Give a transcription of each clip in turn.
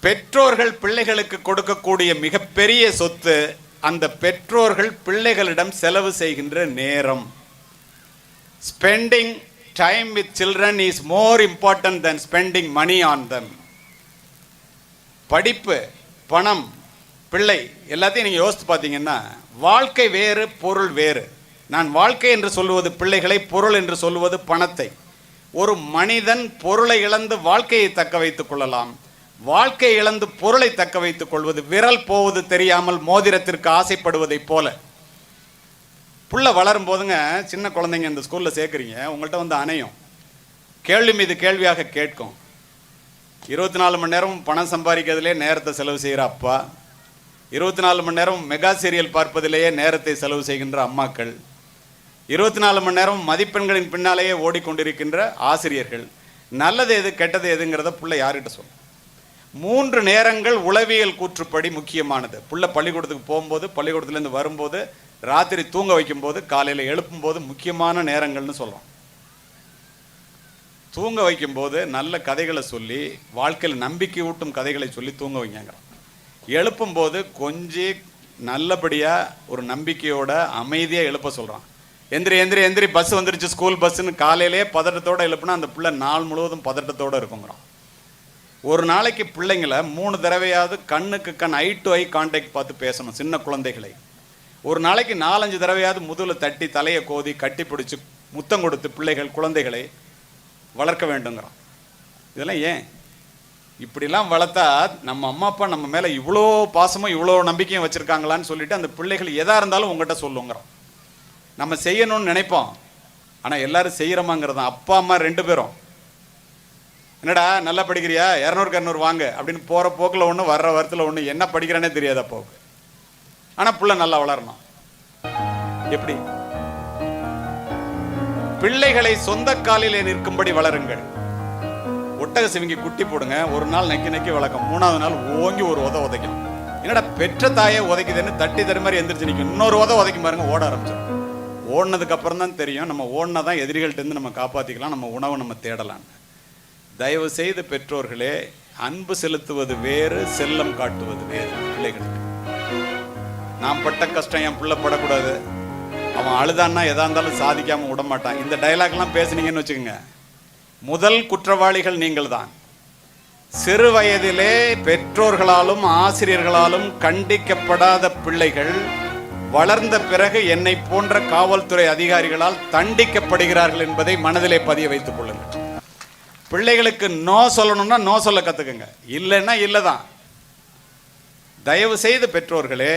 பெற்றோர்கள் பிள்ளைகளுக்கு கொடுக்கக்கூடிய மிகப்பெரிய சொத்து அந்த பெற்றோர்கள் பிள்ளைகளிடம் செலவு செய்கின்ற நேரம். Spending time with children is more important than spending money on them. படிப்பு, பணம், பிள்ளை எல்லாத்தையும் நீங்கள் யோசித்து பார்த்தீங்கன்னா வாழ்க்கை வேறு, பொருள் வேறு. நான் வாழ்க்கை என்று சொல்லுவது பிள்ளைகளை, பொருள் என்று சொல்லுவது பணத்தை. ஒரு மனிதன் பொருளை இழந்து வாழ்க்கையை தக்க வைத்துக் கொள்ளலாம். வாழ்க்கை இழந்து பொருளை தக்க வைத்துக் கொள்வது விரல் போவது தெரியாமல் மோதிரத்திற்கு ஆசைப்படுவதை போல. புள்ள வளரும் போதுங்க, சின்ன குழந்தைங்க இந்த ஸ்கூலில் சேர்க்குறீங்க, உங்கள்கிட்ட வந்து அணையும், கேள்வி மீது கேள்வியாக கேட்கும். 24 மணி நேரம் பணம் சம்பாதிக்கிறதுலே நேரத்தை செலவு செய்கிற அப்பா, 24 மணி நேரம் மெகா சீரியல் பார்ப்பதிலேயே நேரத்தை செலவு செய்கின்ற அம்மாக்கள், 24 மணி நேரம் மதிப்பெண்களின் பின்னாலேயே ஓடிக்கொண்டிருக்கின்ற ஆசிரியர்கள், நல்லது எது கெட்டது எதுங்கிறத புள்ள யார்கிட்ட சொல்லும்? 3 நேரங்கள் உளவியல் கூற்றுப்படி முக்கியமானது. புள்ள பள்ளிக்கூடத்துக்கு போகும்போது, பள்ளிக்கூடத்துலேருந்து வரும்போது, ராத்திரி தூங்க வைக்கும்போது, காலையில் எழுப்பும்போது முக்கியமான நேரங்கள்னு சொல்கிறோம். தூங்க வைக்கும்போது நல்ல கதைகளை சொல்லி, வாழ்க்கையில் நம்பிக்கை ஊட்டும் கதைகளை சொல்லி தூங்க வைங்கிறோம். எழுப்பும்போது கொஞ்சம் நல்லபடியாக ஒரு நம்பிக்கையோட அமைதியாக எழுப்ப சொல்கிறான். எந்திரி எந்திரி எந்திரி, பஸ் வந்துருச்சு, ஸ்கூல் பஸ்ஸுன்னு காலையிலே பதட்டத்தோடு எழுப்புனா அந்த பிள்ளை நாள் முழுவதும் பதட்டத்தோடு இருக்குங்கிறோம். ஒரு நாளைக்கு பிள்ளைங்களை 3 தடவையாவது கண்ணுக்கு கண், ஐ டு ஐ கான்டாக்ட் பார்த்து பேசணும். சின்ன குழந்தைகளை ஒரு நாளைக்கு 4-5 தடவையாவது முதுகில் தட்டி, தலையை கோதி, கட்டி பிடிச்சி முத்தம் கொடுத்து பிள்ளைகள், குழந்தைகளை வளர்க்க வேண்டுங்கிறோம். இதெல்லாம் ஏன் இப்படிலாம் வளர்த்தா நம்ம அம்மா அப்பா நம்ம மேலே இவ்வளோ பாசமும் இவ்வளோ நம்பிக்கையும் வச்சுருக்காங்களான்னு சொல்லிட்டு அந்த பிள்ளைகள் எதாக இருந்தாலும் உங்கள்கிட்ட சொல்லுங்கிறோம். நம்ம செய்யணும்னு நினைப்போம், ஆனால் எல்லாரும் செய்கிறோமாங்கிறது தான். அப்பா அம்மா 2 பேரும் என்னடா நல்லா படிக்கிறியா, 200க்கு 200 வாங்க அப்படின்னு போகிற போக்கில் ஒன்று, வர்ற வாரத்தில் ஒன்று, என்ன படிக்கிறேனே தெரியாது அப்பாவுக்கு. ஆனால் பிள்ளை நல்லா வளரணும். எப்படி? பிள்ளைகளை சொந்த காலிலே நிற்கும்படி வளருங்கள். ஒட்டக சிவிங்கி குட்டி போடுங்க, ஒரு நாள் நக்கி நக்கி வளர்க்கும், 3ஆவது நாள் ஓங்கி ஒரு உதைக்கும். என்னடா பெற்ற தாயை உதைக்குதுன்னு தட்டி தரு மாதிரி எந்திரிச்சு நிற்கும். இன்னொரு உதைக்கும் பாருங்க, ஓட ஆரம்பிச்சிடும். ஓடினதுக்கு அப்புறம் தான் தெரியும் நம்ம ஓடினா தான் எதிரிகள்கிட்ட நம்ம காப்பாற்றிக்கலாம், நம்ம உணவை நம்ம தேடலாம். தயவு செய்து பெற்றோர்களே, அன்பு செலுத்துவது வேறு, செல்லம் காட்டுவது வேறு. பிள்ளைகளுக்கு நான் பட்ட கஷ்டம் என் பிள்ளை படக்கூடாது, அவன் அழுதான்னா எதா இருந்தாலும் சாதிக்காமல் விட மாட்டான், இந்த டைலாக்லாம் பேசுனீங்கன்னு வச்சுக்கோங்க, முதல் குற்றவாளிகள் நீங்கள் தான். சிறு வயதிலே பெற்றோர்களாலும் ஆசிரியர்களாலும் கண்டிக்கப்படாத பிள்ளைகள் வளர்ந்த பிறகு என்னை போன்ற காவல்துறை அதிகாரிகளால் தண்டிக்கப்படுகிறார்கள் என்பதை மனதிலே பதிய வைத்துக் கொள்ளுங்கள். பிள்ளைகளுக்கு நோ சொல்லணும்னா நோ சொல்ல கற்றுக்குங்க, இல்லைன்னா இல்லை தான். தயவு செய்து பெற்றோர்களே,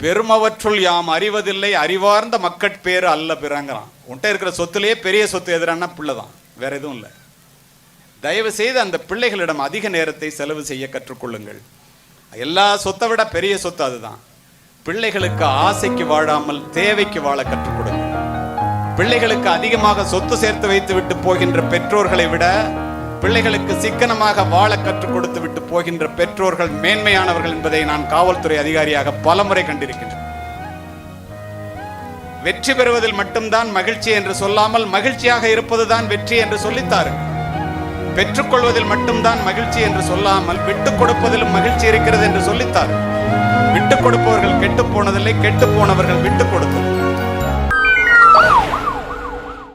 பெருமவற்றுள் யாம் அறிவதில்லை, அறிவார்ந்த மக்கட்பேறு அல்ல பிறங்கிறான். உன்கிட்ட இருக்கிற சொத்துலேயே பெரிய சொத்து எதிரானா பிள்ளை தான், வேற எதுவும் இல்லை. தயவு செய்து அந்த பிள்ளைகளிடம் அதிக நேரத்தை செலவு செய்ய கற்றுக்கொள்ளுங்கள். எல்லா சொத்தை விட பெரிய சொத்து அதுதான். பிள்ளைகளுக்கு ஆசைக்கு வாழாமல் தேவைக்கு வாழ கற்றுக் கொடுங்க. பிள்ளைகளுக்கு அதிகமாக சொத்து சேர்த்து வைத்து விட்டு போகின்ற பெற்றோர்களை விட பிள்ளைகளுக்கு சிக்கனமாக வாழ கற்றுக் கொடுத்து விட்டு போகின்ற பெற்றோர்கள் மேன்மையானவர்கள் என்பதை நான் காவல்துறை அதிகாரியாக பலமுறை கண்டிருக்கின்றேன். வெற்றி பெறுவதில் மட்டும்தான் மகிழ்ச்சி என்று சொல்லாமல், மகிழ்ச்சியாக இருப்பதுதான் வெற்றி என்று சொல்லித்தாரு. பெற்றுக்கொள்வதில் மட்டும்தான் மகிழ்ச்சி என்று சொல்லாமல், விட்டுக் கொடுப்பதிலும் மகிழ்ச்சி இருக்கிறது என்று சொல்லித்தாரு. விட்டுக் கொடுப்பவர்கள் கெட்டு போனதில்லை, கெட்டு போனவர்கள் விட்டுக் கொடுத்தது.